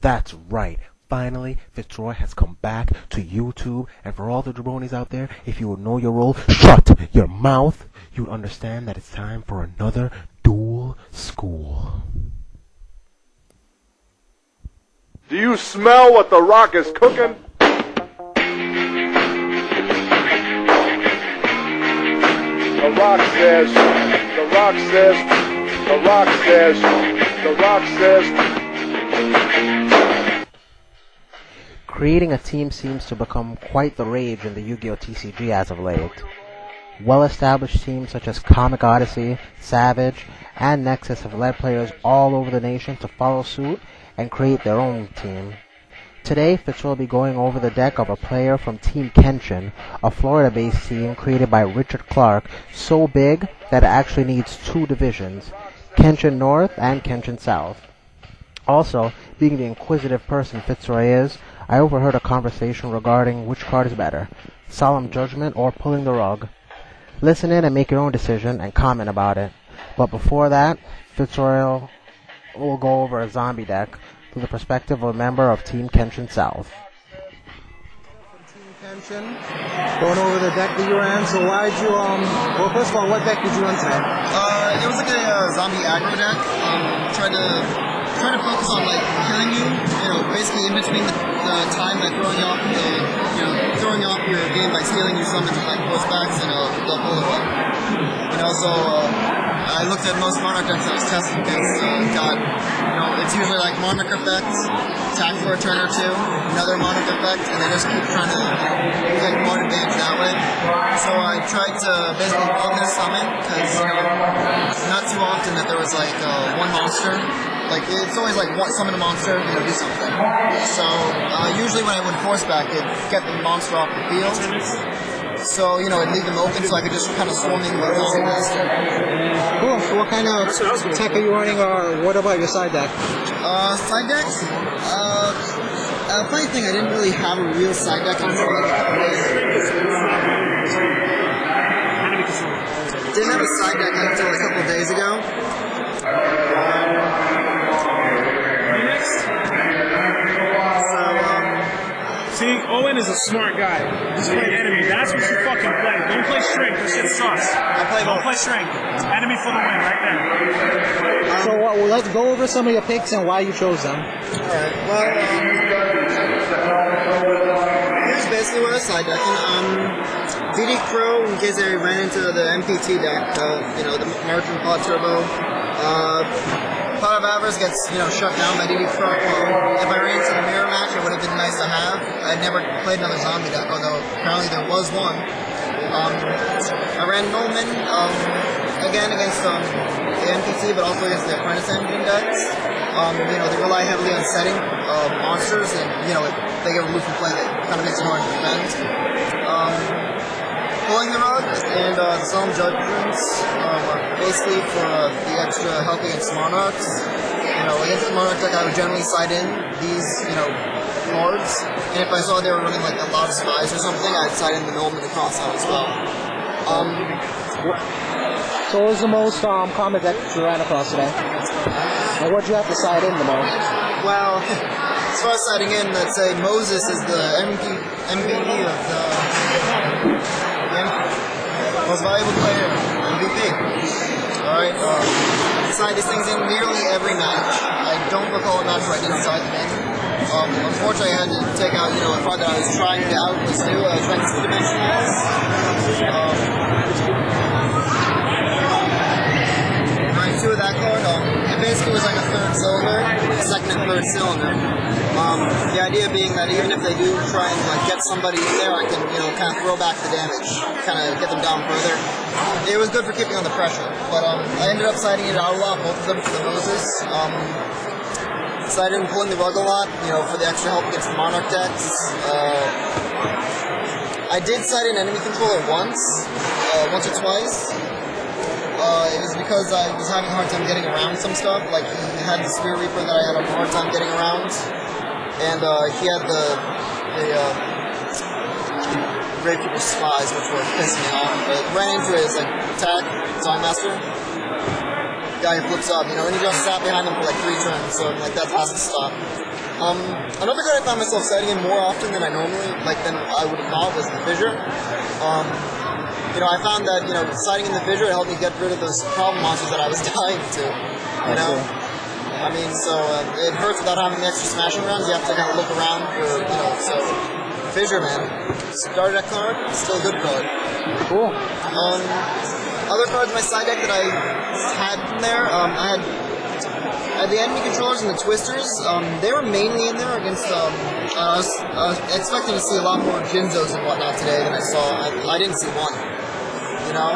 That's right. Finally, Fitzroy has come back to YouTube, and for all the jabronis out there, if you would know your role, shut your mouth, you would understand that it's time for another dual school. Do you smell what The Rock is cooking? The Rock says, The Rock says, The Rock says, The Rock says. Creating a team seems to become quite the rage in the Yu-Gi-Oh! TCG as of late. Well-established teams such as Comic Odyssey, Savage, and Nexus have led players all over the nation to follow suit and create their own team. Today, Fitzroy will be going over the deck of a player from Team Kenshin, a Florida-based team created by Richard Clark, so big that it actually needs two divisions, Kenshin North and Kenshin South. Also, being the inquisitive person Fitzroy is, I overheard a conversation regarding which card is better, Solemn Judgment or Pulling the Rug. Listen in and make your own decision and comment about it. But before that, Fitzroy will go over a zombie deck through the perspective of a member of Team Kenshin South. Team Kenshin, going over the deck that you ran. So why'd you, well, first of all, what deck did you run today? It was like a zombie aggro deck. Trying to focus on like killing you. Basically in between the time that throwing you off your game by stealing your summons with like pushbacks and the bullet one. So I looked at most Monarch decks I was testing against. It's usually like Monarch effect, attack for a turn or two, another Monarch effect, and they just keep trying to get more advantage that way. So I tried to basically run this summon because not too often that there was like one monster. Like it's always like summon a monster, do something. So usually when I would force back, it'd get the monster off the field. So, it'd leave them open so I could just kind of swarm in with Zombie Master. Cool. So what kind of tech are you running, or what about your side deck? Side decks? Funny thing, I didn't really have a real side deck until like a couple days ago. Didn't have a side deck until a couple days ago. See, Owen is a smart guy. He's playing enemy. That's what you fucking play. Don't play strength. That shit's sus. Don't play strength. It's enemy for the win right there. So let's go over some of your picks and why you chose them. Alright, well, here's basically what I was side decking. DD Crow, in case I ran into the MPT deck, the Martian Pod Turbo. Pot of Avarice gets, shut down by DD Crow. If I ran into the mirror match, it would have been nice to have. I'd never played another zombie deck, although apparently there was one. I ran Nolman, again against the NPC, but also against the Apprentice Engine decks. They rely heavily on setting monsters, and, if they get removed from play, that kind of makes it hard to defend. Pulling the Rug and the Solemn Judgments are basically for the extra help against Monarchs. Against the Monarch deck, I would generally side in these, cards. And if I saw they were running like a lot of spies or something, I'd side in the Nolman across out as well. So what was the most common deck you ran across today? And what'd you have to side in the most? Well, as far as siding in, let's say Moses is the MVP of the most valuable player, MVP. Alright, I side these things in nearly every match. I don't recall a match where I didn't side them in. Unfortunately, I had to take out, a card that I was trying to outlist too, Trans Dimensionals. Right, two of that card, it basically was like a third cylinder, a second and third cylinder. The idea being that even if they do try and get somebody in there, I can, kind of throw back the damage, kind of get them down further. It was good for keeping on the pressure, but I ended up siding it out a lot, both of them for the Moses. Sided and pulling the Rug a lot, for the extra help against the Monarch decks. I did side in enemy controller once or twice. It was because I was having a hard time getting around some stuff, like he had the Spear Reaper that I had a hard time getting around, and he had the Gravekeeper Spies, which were pissing me off. But ran into his attack, Zombie Master. guy who flips up, you know, and he just sat behind him for like 3 turns, so like that has to stop. Another card I found myself sighting in more often than I would have thought was the Fissure. You know, I found that, you know, sighting in the Fissure helped me get rid of those problem monsters that I was dying to, you know? I mean, so it hurts without having the extra smashing rounds. You have to kind of look around for, you know, so Fissure, man. Starter deck card, still a good card. Cool. Other cards in my side deck that I had from there, I had the enemy controllers and the twisters. They were mainly in there against. I was expecting to see a lot more Jinzos and whatnot today than I saw. I didn't see one. You know,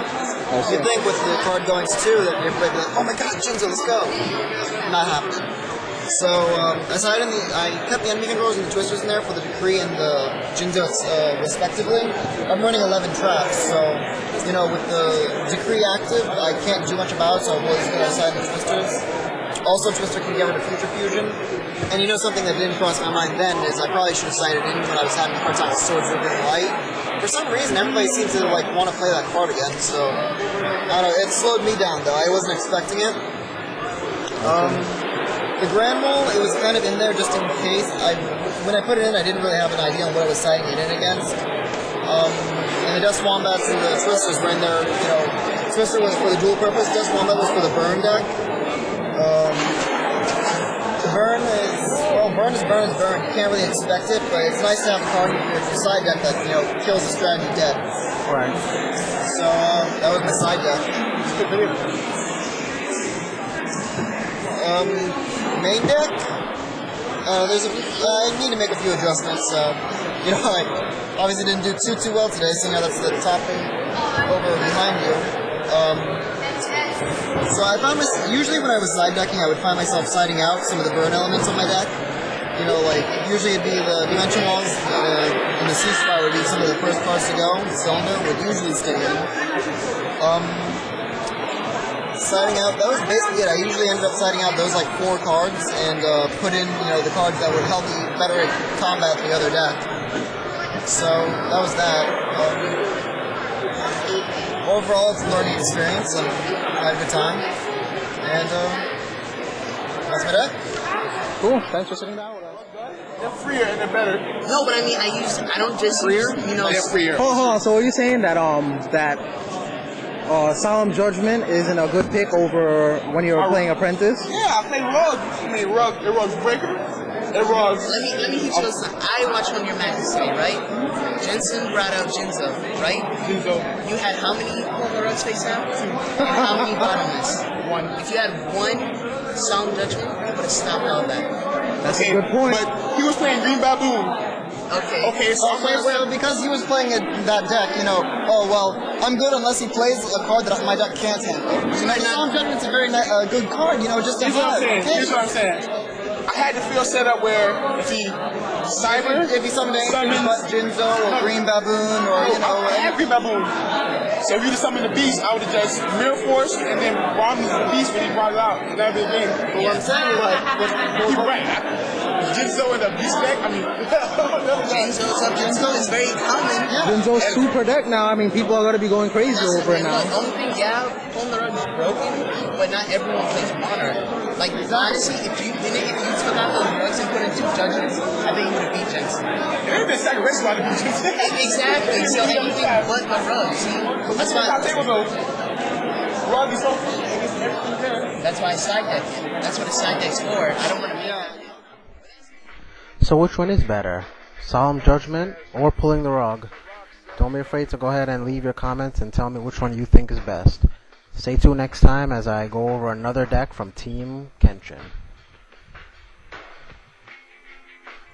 you'd think with the card going to 2 that everybody would be like, "Oh my God, Jinzo, let's go!" Not happening. So I kept the enemy controllers and the twisters in there for the Decree and the Jinzo respectively. I'm running 11 traps, so you know with the Decree active, I can't do much about it. So I'm always going to side the twisters. Also, Twister can get rid of Future Fusion. And you know something that didn't cross my mind then is I probably should have sighted in when I was having a hard time with Swords River and Light. For some reason, everybody seems to like want to play that card again, so I don't know. It slowed me down though. I wasn't expecting it. The Grand Mole, it was kind of in there just in case. When I put it in, I didn't really have an idea on what I was sighting it in against. And the Dust Wombats and the Twisters were in there. You know, Twister was for the dual purpose. Dust Wombat was for the burn deck. Burn is burn. You can't really expect it, but it's nice to have a card in your side deck that, you know, kills the strategy dead. Right. So, that was my side deck. Main deck? I need to make a few adjustments. You know, I obviously didn't do too well today, seeing how that's the top thing over behind you. So I found usually when I was side decking, I would find myself siding out some of the burn elements on my deck. You know, like, usually it'd be the Dimension Walls and the Ceasefire would be some of the first cards to go. The Cylinder would usually stay in. Siding out, that was basically it. I usually ended up siding out those like 4 cards and put in, you know, the cards that would help me better combat the other deck. So that was that. Overall, it's a learning experience, and I had a good time. And that's my deck. Cool. Thanks for sitting down with us. They're freer and they're better. No, but I mean, I don't just use, you know. They're freer. Hold on. So are you saying that Solemn Judgment isn't a good pick over when you're playing Apprentice? Yeah, I play Rogue. I mean, Rogue's Breaker. Rogue's... Let me hit you with something. I watched one of your matches today, right? Jensen brought out Jinzo, right? Jinzo. You had how many Homer Rugs face out? And how many bottomless? 1. If you had 1 Solemn Judgment, you would have stopped all that. That's a good point. But he was playing Green Baboon. Okay, so Well, because he was playing that deck, you know, oh, well, I'm good unless he plays a card that my deck can't handle. You know, Solemn Judgment's a very good card, you know, just to have. Here's what I'm saying. I had the field set up where if he cyber, If he summoned anything but Jinzo or Green Baboon or, you know, I had Green Baboon. So if you just summon the beast, I would have just Mirror Force and then rob me the beast when he brought it out. And that'd be a game. But what I'm saying is like, you're right. Jinzo in the beast deck, I mean, Jinzo is very common. Jinzo's super deck now. I mean, people are going to be going crazy over it now. The only thing, Homer Rug is broken, but not everyone plays Monarch. Like, honestly, if you took out those rugs and put in 2 judgments, I think you would have beat Jensen. There ain't been sacrifice a lot of beaches. Exactly. So anything but the rugs. That's why. Rug is so everything there. That's why I side deck it. That's what a side deck's for. I don't want to. So which one is better? Solemn Judgment or Pulling the Rug? Don't be afraid to go ahead and leave your comments and tell me which one you think is best. Stay tuned next time as I go over another deck from Team Kenshin.